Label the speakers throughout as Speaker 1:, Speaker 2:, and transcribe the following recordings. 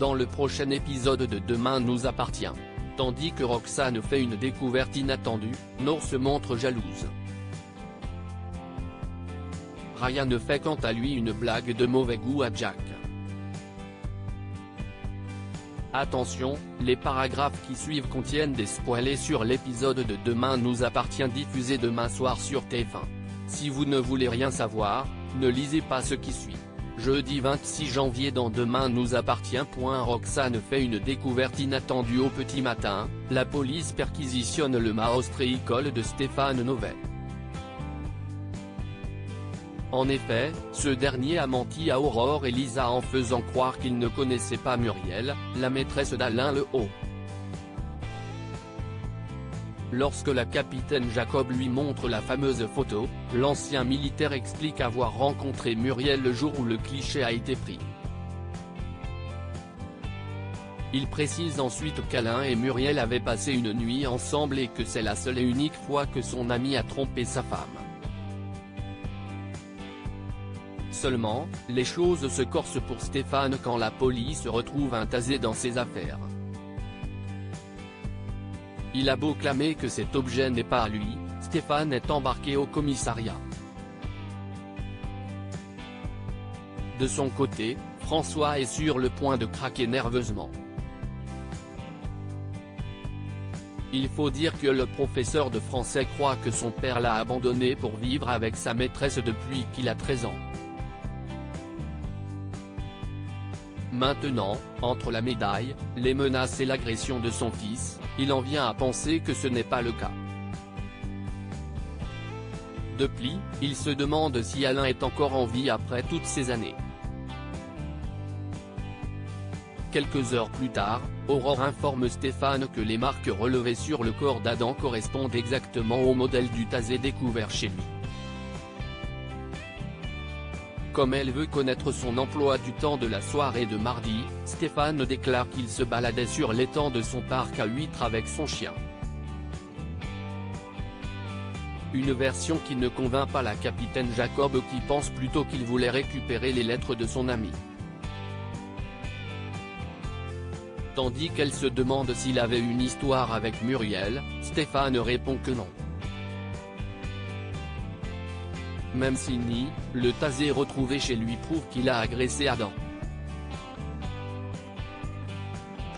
Speaker 1: dans le prochain épisode de Demain nous appartient. Tandis que Roxane fait une découverte inattendue, Nour se montre jalouse. Ryan fait quant à lui une blague de mauvais goût à Jack. Attention, les paragraphes qui suivent contiennent des spoilers sur l'épisode de Demain nous appartient diffusé demain soir sur TF1. Si vous ne voulez rien savoir, ne lisez pas ce qui suit. Jeudi 26 janvier dans Demain nous appartient. Roxane fait une découverte inattendue au petit matin, la police perquisitionne le maostréicole de Stéphane Novet. En effet, ce dernier a menti à Aurore et Lisa en faisant croire qu'il ne connaissait pas Muriel, la maîtresse d'Alain Le Haut. Lorsque la capitaine Jacob lui montre la fameuse photo, l'ancien militaire explique avoir rencontré Muriel le jour où le cliché a été pris. Il précise ensuite qu'Alain et Muriel avaient passé une nuit ensemble et que c'est la seule et unique fois que son ami a trompé sa femme. Seulement, les choses se corsent pour Stéphane quand la police retrouve un tasé dans ses affaires. Il a beau clamer que cet objet n'est pas à lui, Stéphane est embarqué au commissariat. De son côté, François est sur le point de craquer nerveusement. Il faut dire que le professeur de français croit que son père l'a abandonné pour vivre avec sa maîtresse depuis qu'il a 13 ans. Maintenant, entre la médaille, les menaces et l'agression de son fils, il en vient à penser que ce n'est pas le cas. Depuis, il se demande si Alain est encore en vie après toutes ces années. Quelques heures plus tard, Aurore informe Stéphane que les marques relevées sur le corps d'Adam correspondent exactement au modèle du tasé découvert chez lui. Comme elle veut connaître son emploi du temps de la soirée de mardi, Stéphane déclare qu'il se baladait sur l'étang de son parc à huîtres avec son chien. Une version qui ne convainc pas la capitaine Jacob qui pense plutôt qu'il voulait récupérer les lettres de son ami. Tandis qu'elle se demande s'il avait une histoire avec Muriel, Stéphane répond que non. Même s'il nie, le tasé retrouvé chez lui prouve qu'il a agressé Adam.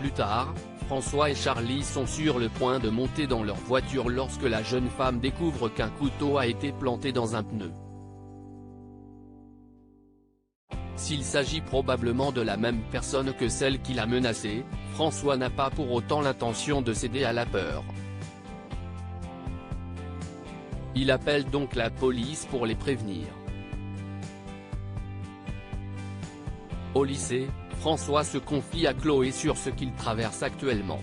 Speaker 1: Plus tard, François et Charlie sont sur le point de monter dans leur voiture lorsque la jeune femme découvre qu'un couteau a été planté dans un pneu. S'il s'agit probablement de la même personne que celle qui l'a menacé, François n'a pas pour autant l'intention de céder à la peur. Il appelle donc la police pour les prévenir. Au lycée, François se confie à Chloé sur ce qu'il traverse actuellement.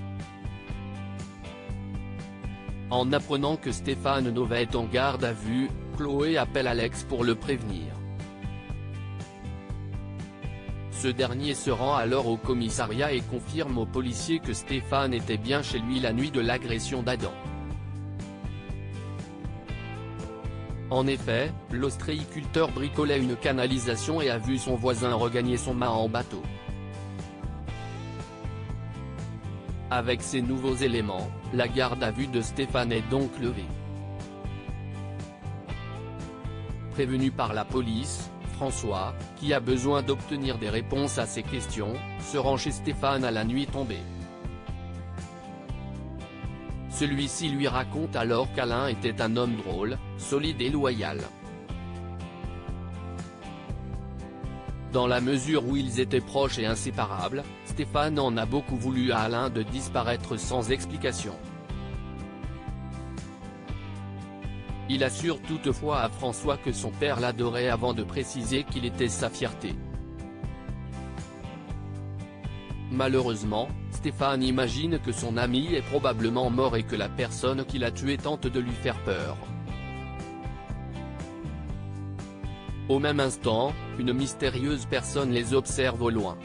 Speaker 1: En apprenant que Stéphane Novet est en garde à vue, Chloé appelle Alex pour le prévenir. Ce dernier se rend alors au commissariat et confirme aux policiers que Stéphane était bien chez lui la nuit de l'agression d'Adam. En effet, l'ostréiculteur bricolait une canalisation et a vu son voisin regagner son mât en bateau. Avec ces nouveaux éléments, la garde à vue de Stéphane est donc levée. Prévenu par la police, François, qui a besoin d'obtenir des réponses à ses questions, se rend chez Stéphane à la nuit tombée. Celui-ci lui raconte alors qu'Alain était un homme drôle, solide et loyal. Dans la mesure où ils étaient proches et inséparables, Stéphane en a beaucoup voulu à Alain de disparaître sans explication. Il assure toutefois à François que son père l'adorait avant de préciser qu'il était sa fierté. Malheureusement, Stéphane imagine que son ami est probablement mort et que la personne qui l'a tué tente de lui faire peur. Au même instant, une mystérieuse personne les observe au loin.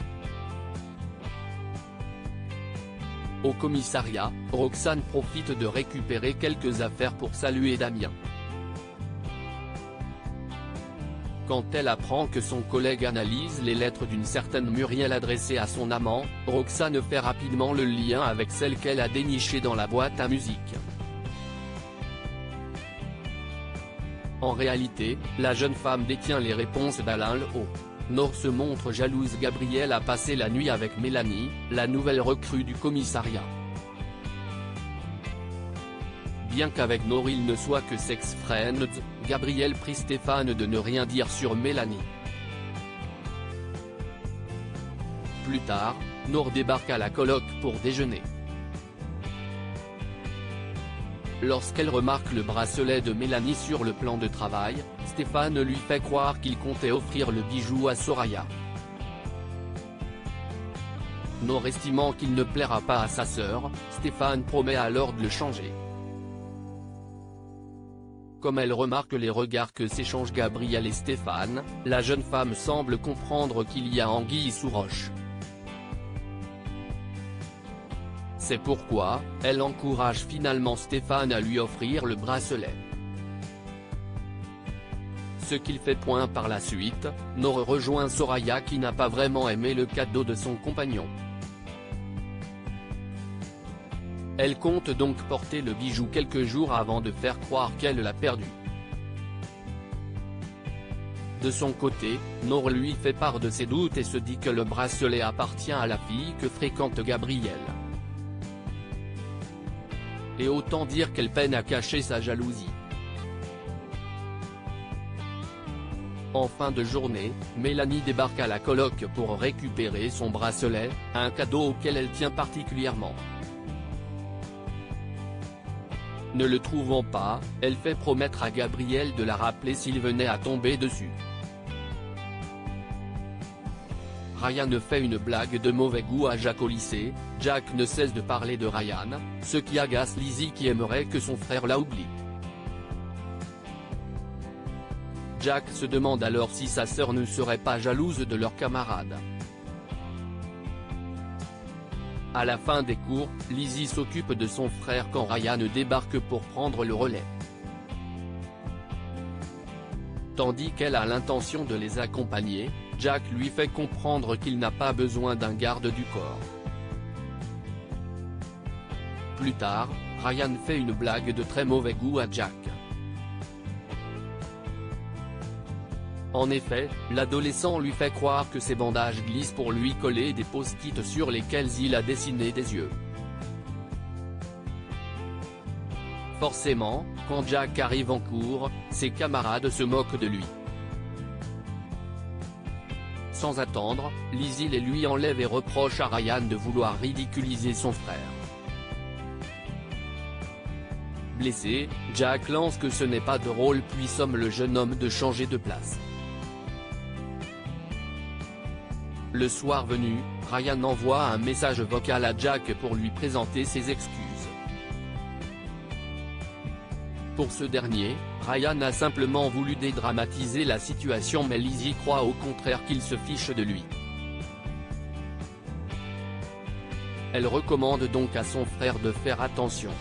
Speaker 1: Au commissariat, Roxane profite de récupérer quelques affaires pour saluer Damien. Quand elle apprend que son collègue analyse les lettres d'une certaine Muriel adressées à son amant, Roxane fait rapidement le lien avec celle qu'elle a dénichée dans la boîte à musique. En réalité, la jeune femme détient les réponses d'Alain Lehaut. Nord se montre jalouse. Gabriel a passé la nuit avec Mélanie, la nouvelle recrue du commissariat. Bien qu'avec Nord il ne soit que sex-friends, Gabriel prie Stéphane de ne rien dire sur Mélanie. Plus tard, Nord débarque à la coloc pour déjeuner. Lorsqu'elle remarque le bracelet de Mélanie sur le plan de travail, Stéphane lui fait croire qu'il comptait offrir le bijou à Soraya. Nord estimant qu'il ne plaira pas à sa sœur, Stéphane promet alors de le changer. Comme elle remarque les regards que s'échangent Gabriel et Stéphane, la jeune femme semble comprendre qu'il y a anguille sous roche. C'est pourquoi, elle encourage finalement Stéphane à lui offrir le bracelet. Ce qu'il fait point par la suite, Nord rejoint Soraya qui n'a pas vraiment aimé le cadeau de son compagnon. Elle compte donc porter le bijou quelques jours avant de faire croire qu'elle l'a perdu. De son côté, Nord lui fait part de ses doutes et se dit que le bracelet appartient à la fille que fréquente Gabriel. Et autant dire qu'elle peine à cacher sa jalousie. En fin de journée, Mélanie débarque à la coloc pour récupérer son bracelet, un cadeau auquel elle tient particulièrement. Ne le trouvant pas, elle fait promettre à Gabriel de la rappeler s'il venait à tomber dessus. Ryan fait une blague de mauvais goût à Jack au lycée. Jack ne cesse de parler de Ryan, ce qui agace Lizzie qui aimerait que son frère la oublie. Jack se demande alors si sa sœur ne serait pas jalouse de leur camarade. À la fin des cours, Lizzie s'occupe de son frère quand Ryan débarque pour prendre le relais. Tandis qu'elle a l'intention de les accompagner, Jack lui fait comprendre qu'il n'a pas besoin d'un garde du corps. Plus tard, Ryan fait une blague de très mauvais goût à Jack. En effet, l'adolescent lui fait croire que ses bandages glissent pour lui coller des post-it sur lesquels il a dessiné des yeux. Forcément, quand Jack arrive en cours, ses camarades se moquent de lui. Sans attendre, Lizzie les lui enlève et reproche à Ryan de vouloir ridiculiser son frère. Blessé, Jack lance que ce n'est pas drôle puis somme le jeune homme de changer de place. Le soir venu, Ryan envoie un message vocal à Jack pour lui présenter ses excuses. Pour ce dernier, Ryan a simplement voulu dédramatiser la situation mais Lizzie croit au contraire qu'il se fiche de lui. Elle recommande donc à son frère de faire attention.